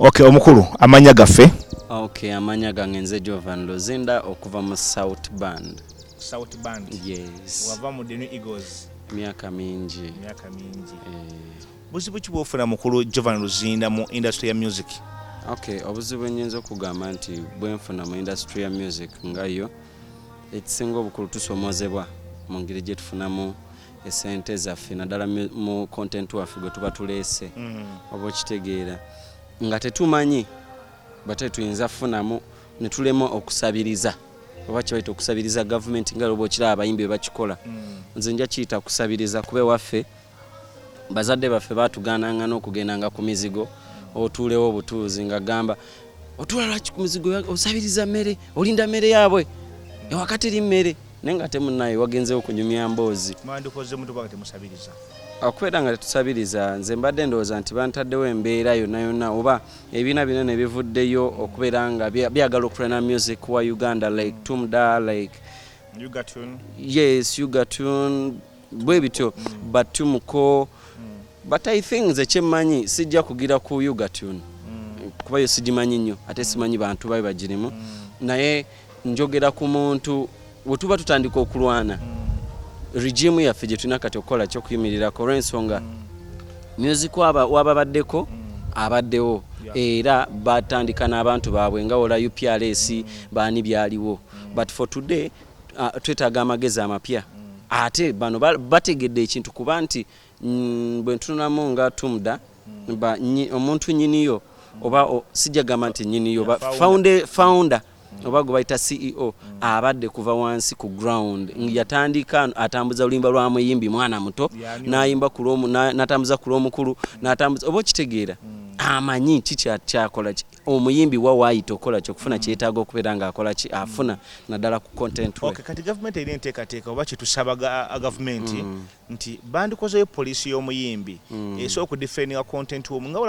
Okay, omukulu amanya gaffe. Okay, amanya gange nze Jovan Luzinda okuva mu South Band. South Band. Yes. Wava mu The New Eagles. Miaka mingi. Buzibu ki bwofuna mukulu Jovan Luzinda mu industry ya music? Okay, obuzibu nyinza okugamba nti bwenfuna mu industry ya music ngayo ekisinga obukulu tusomozebwa mu ngeri gye tufunamu esente zaffe naddala mu content waffe gwe tuba tuleese oba okitegeera nga tetumanyi bate tuyinza funamu ne tulema okusabiriza oba kibaita okusabiriza government nga lobo kiraba abayimbi bakikola nze nja kiyita kusabiriza kube waffe bazadde baffe batugaananga n'okugendanga ku mizigo otuulewo obutuuzi nga gamba otula lwaki ku mizigo osabiriza mmere olinda mmere yaabwe ewakati eri mmere naye nga temunayo wagenzeewo kunyumya mboozi mwandikoze muntu bwakati musabiriza okubeera nga tetusabiriza nze mbadde ndowooza nti bantaddewo embeera yonna yonna oba ebibiina binene bivuddeyo okubeera nga byagala okulana music wa Uganda like Tumda like Yugatune. Yes, Yugatune bwe bityo Batumuko but I think nze kyemmanyi sijja kugira ku Yugatune kuba yo sigimanyi nnyo ate simanyi bantu babe bagirimu naye njogera ku muntu bwe tuba tutandika okulwana regime yaffe gye tulina kati okukola kyokuyimirirako olw'ensonga music wababaddeko abaddewo era batandika n'abantu baabwe nga wola UPRS baani byaliwo but for today twetaaga amagezi amapya ate bano bategedde ekintu kuba nti bwe ntununamu nga Tumda omuntu nyiniyo oba sijja gamba nti nyiniyo founder oba gwe bayita CEO abadde kuva wansi ku ground yatandika atambuza oluyimba lwa muyimbi mwana muto n'ayimba ku lwomu n'atambuza ku lwomukulu n'atambuza oba okitegeera amanyi kikyakola omuyimbi waayita okola kyokufuna kyetaaga okubeera ng'akola ki afuna naddala ku content we. Okay, kati government erina enteekateeka oba kyetusaba government nti bandikozeyo poliisi y'omuyimbi esobola okudifendinga content w'omu nga